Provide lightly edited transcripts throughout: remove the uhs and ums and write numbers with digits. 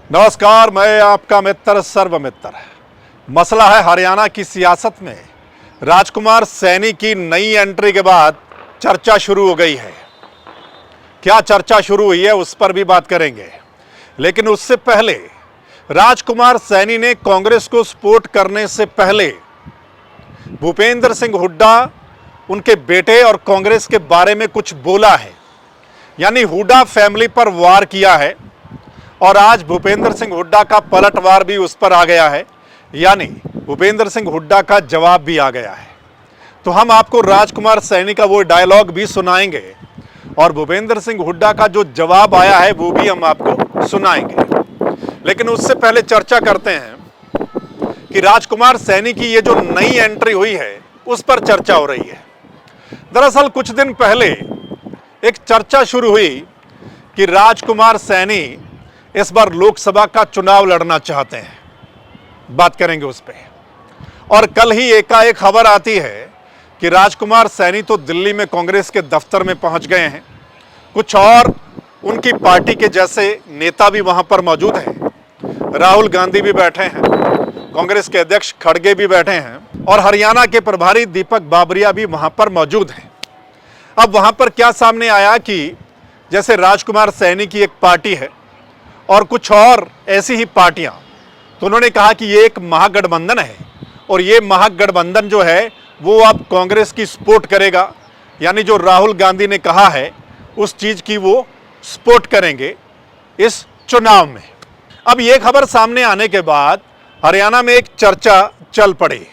नमस्कार, मैं आपका मित्र सर्वमित्र। मसला है हरियाणा की सियासत में राजकुमार सैनी की नई एंट्री के बाद चर्चा शुरू हो गई है। क्या चर्चा शुरू हुई है उस पर भी बात करेंगे, लेकिन उससे पहले राजकुमार सैनी ने कांग्रेस को सपोर्ट करने से पहले भूपेंद्र सिंह हुड्डा, उनके बेटे और कांग्रेस के बारे में कुछ बोला है। यानी हुड्डा फैमिली पर वार किया है और आज भूपेंद्र सिंह हुड्डा का पलटवार भी उस पर आ गया है, यानी भूपेंद्र सिंह हुड्डा का जवाब भी आ गया है। तो हम आपको राजकुमार सैनी का वो डायलॉग भी सुनाएंगे और भूपेंद्र सिंह हुड्डा का जो जवाब आया है वो भी हम आपको सुनाएंगे। लेकिन उससे पहले चर्चा करते हैं कि राजकुमार सैनी की ये जो नई एंट्री हुई है उस पर चर्चा हो रही है। दरअसल कुछ दिन पहले एक चर्चा शुरू हुई कि राजकुमार सैनी इस बार लोकसभा का चुनाव लड़ना चाहते हैं। बात करेंगे उस पर। और कल ही एकाएक खबर आती है कि राजकुमार सैनी तो दिल्ली में कांग्रेस के दफ्तर में पहुंच गए हैं। कुछ और उनकी पार्टी के जैसे नेता भी वहां पर मौजूद हैं। राहुल गांधी भी बैठे हैं, कांग्रेस के अध्यक्ष खड़गे भी बैठे हैं और हरियाणा के प्रभारी दीपक बाबरिया भी वहां पर मौजूद हैं। अब वहां पर क्या सामने आया कि जैसे राजकुमार सैनी की एक पार्टी है और कुछ और ऐसी ही पार्टियां, तो उन्होंने कहा कि ये एक महागठबंधन है और ये महागठबंधन जो है वो अब कांग्रेस की सपोर्ट करेगा। यानी जो राहुल गांधी ने कहा है उस चीज़ की वो सपोर्ट करेंगे इस चुनाव में। अब ये खबर सामने आने के बाद हरियाणा में एक चर्चा चल पड़ी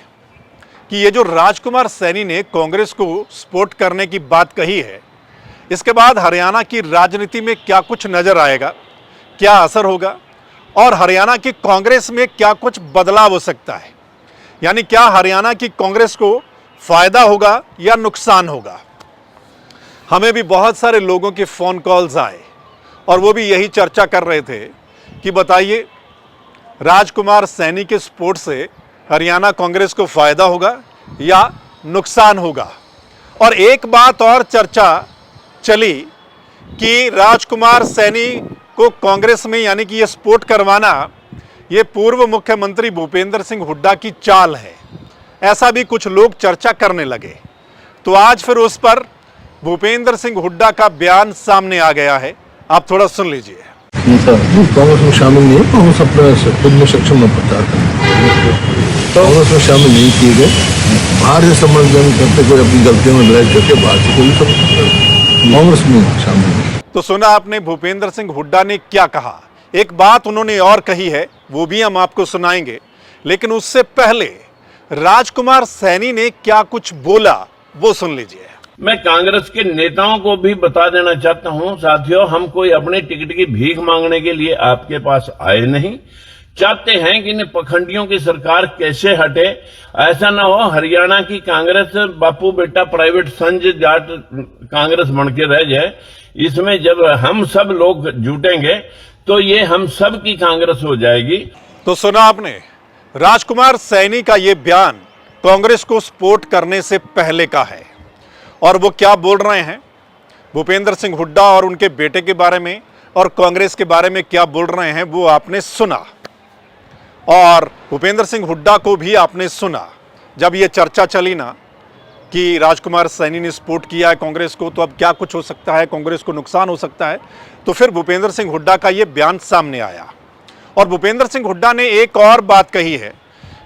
कि ये जो राजकुमार सैनी ने कांग्रेस को सपोर्ट करने की बात कही है, इसके बाद हरियाणा की राजनीति में क्या कुछ नजर आएगा, क्या असर होगा और हरियाणा की कांग्रेस में क्या कुछ बदलाव हो सकता है। यानी क्या हरियाणा की कांग्रेस को फायदा होगा या नुकसान होगा। हमें भी बहुत सारे लोगों के फोन कॉल्स आए और वो भी यही चर्चा कर रहे थे कि बताइए राजकुमार सैनी के सपोर्ट से हरियाणा कांग्रेस को फायदा होगा या नुकसान होगा। और एक बात और चर्चा चली कि राजकुमार सैनी को कांग्रेस में यानी कि ये सपोर्ट करवाना ये पूर्व मुख्यमंत्री भूपेंद्र सिंह हुड्डा की चाल है। ऐसा भी कुछ लोग चर्चा करने लगे। तो आज फिर उस पर भूपेंद्र सिंह हुड्डा का बयान सामने आ गया है, आप थोड़ा सुन लीजिए। कांग्रेस में शामिल नहीं है, कांग्रेस अपने खुद में सक्षम में प्रचार करें। कांग्रेस में शामिल नहीं किए गए, बाहर से समर्थन करते कोई अपनी गलतियों में लड़ाई करके बाहर से कोई कांग्रेस में शामिल नहीं। तो सुना आपने भूपेंद्र सिंह हुड्डा ने क्या कहा। एक बात उन्होंने और कही है वो भी हम आपको सुनाएंगे, लेकिन उससे पहले राजकुमार सैनी ने क्या कुछ बोला वो सुन लीजिए। मैं कांग्रेस के नेताओं को भी बता देना चाहता हूं, साथियों, हम कोई अपने टिकट की भीख मांगने के लिए आपके पास आए नहीं। चाहते हैं कि इन पखंडियों की सरकार कैसे हटे। ऐसा ना हो हरियाणा की कांग्रेस बापू बेटा प्राइवेट संघ जाट कांग्रेस बन के रह जाए। इसमें जब हम सब लोग जुटेंगे तो ये हम सब की कांग्रेस हो जाएगी। तो सुना आपने राजकुमार सैनी का ये बयान कांग्रेस को सपोर्ट करने से पहले का है और वो क्या बोल रहे हैं भूपेंद्र सिंह हुड्डा और उनके बेटे के बारे में और कांग्रेस के बारे में क्या बोल रहे हैं वो आपने सुना। और भूपेंद्र सिंह हुड्डा को भी आपने सुना। जब ये चर्चा चली ना कि राजकुमार सैनी ने सपोर्ट किया है कांग्रेस को, तो अब क्या कुछ हो सकता है, कांग्रेस को नुकसान हो सकता है, तो फिर भूपेंद्र सिंह हुड्डा का ये बयान सामने आया। और भूपेंद्र सिंह हुड्डा ने एक और बात कही है।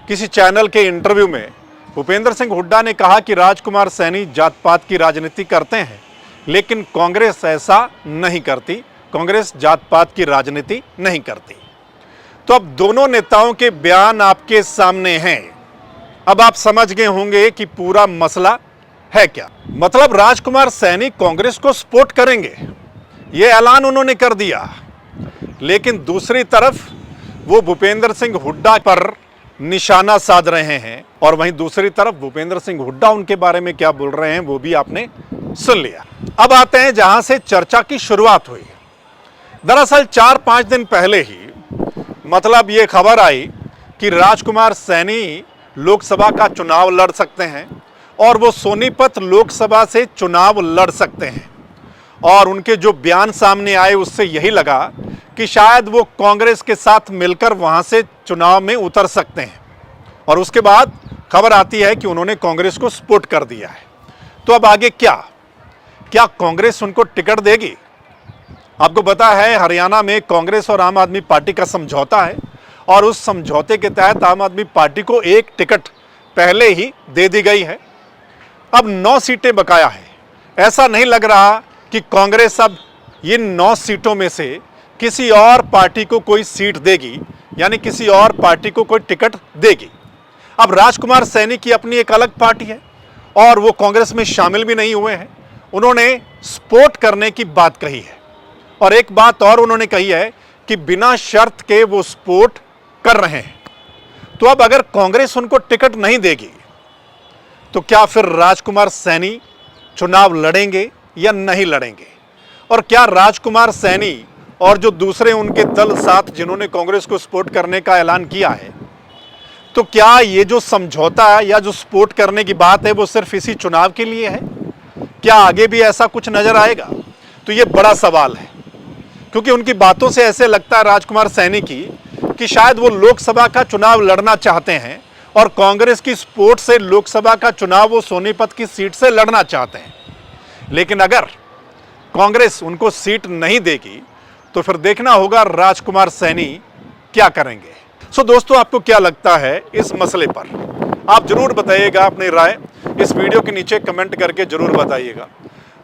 किसी चैनल के इंटरव्यू में भूपेंद्र सिंह हुड्डा ने कहा कि राजकुमार सैनी जात पात की राजनीति करते हैं, लेकिन कांग्रेस ऐसा नहीं करती, कांग्रेस जात पात की राजनीति नहीं करती। तो अब दोनों नेताओं के बयान आपके सामने हैं। अब आप समझ गए होंगे कि पूरा मसला है क्या। मतलब राजकुमार सैनी कांग्रेस को सपोर्ट करेंगे, यह ऐलान उन्होंने कर दिया, लेकिन दूसरी तरफ वो भूपेंद्र सिंह हुड्डा पर निशाना साध रहे हैं और वहीं दूसरी तरफ भूपेंद्र सिंह हुड्डा उनके बारे में क्या बोल रहे हैं वो भी आपने सुन लिया। अब आते हैं जहां से चर्चा की शुरुआत हुई। दरअसल 4-5 दिन पहले ही मतलब ये खबर आई कि राजकुमार सैनी लोकसभा का चुनाव लड़ सकते हैं और वो सोनीपत लोकसभा से चुनाव लड़ सकते हैं। और उनके जो बयान सामने आए उससे यही लगा कि शायद वो कांग्रेस के साथ मिलकर वहां से चुनाव में उतर सकते हैं, और उसके बाद खबर आती है कि उन्होंने कांग्रेस को सपोर्ट कर दिया है। तो अब आगे क्या कांग्रेस उनको टिकट देगी? आपको पता है हरियाणा में कांग्रेस और आम आदमी पार्टी का समझौता है, और उस समझौते के तहत आम आदमी पार्टी को एक टिकट पहले ही दे दी गई है। अब 9 सीटें बकाया है। ऐसा नहीं लग रहा कि कांग्रेस अब ये 9 सीटों में से किसी और पार्टी को कोई सीट देगी, यानी किसी और पार्टी को कोई टिकट देगी। अब राजकुमार सैनी की अपनी एक अलग पार्टी है और वो कांग्रेस में शामिल भी नहीं हुए हैं। उन्होंने सपोर्ट करने की बात कही है, और एक बात और उन्होंने कही है कि बिना शर्त के वो सपोर्ट कर रहे हैं। तो अब अगर कांग्रेस उनको टिकट नहीं देगी तो क्या फिर राजकुमार सैनी चुनाव लड़ेंगे या नहीं लड़ेंगे? और क्या राजकुमार सैनी और जो दूसरे उनके दल साथ जिन्होंने कांग्रेस को सपोर्ट करने का ऐलान किया है, तो क्या ये जो समझौता या जो सपोर्ट करने की बात है वो सिर्फ इसी चुनाव के लिए है? क्या आगे भी ऐसा कुछ नजर आएगा? तो ये बड़ा सवाल है, क्योंकि उनकी बातों से ऐसे लगता है राजकुमार सैनी की कि शायद वो लोकसभा का चुनाव लड़ना चाहते हैं और कांग्रेस की सपोर्ट से लोकसभा का चुनाव वो सोनीपत की सीट से लड़ना चाहते हैं। लेकिन अगर कांग्रेस उनको सीट नहीं देगी तो फिर देखना होगा राजकुमार सैनी क्या करेंगे। सो दोस्तों, आपको क्या लगता है इस मसले पर? आप जरूर बताइएगा अपनी राय, इस वीडियो के नीचे कमेंट करके जरूर बताइएगा,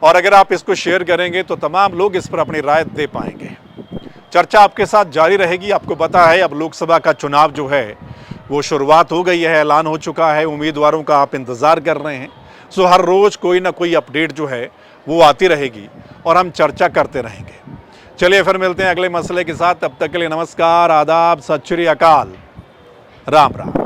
और अगर आप इसको शेयर करेंगे तो तमाम लोग इस पर अपनी राय दे पाएंगे। चर्चा आपके साथ जारी रहेगी। आपको पता है अब लोकसभा का चुनाव जो है वो शुरुआत हो गई है, ऐलान हो चुका है, उम्मीदवारों का आप इंतज़ार कर रहे हैं। सो हर रोज़ कोई ना कोई अपडेट जो है वो आती रहेगी और हम चर्चा करते रहेंगे। चलिए फिर मिलते हैं अगले मसले के साथ। तब तक के लिए नमस्कार, आदाब, सत श्री अकाल, राम राम।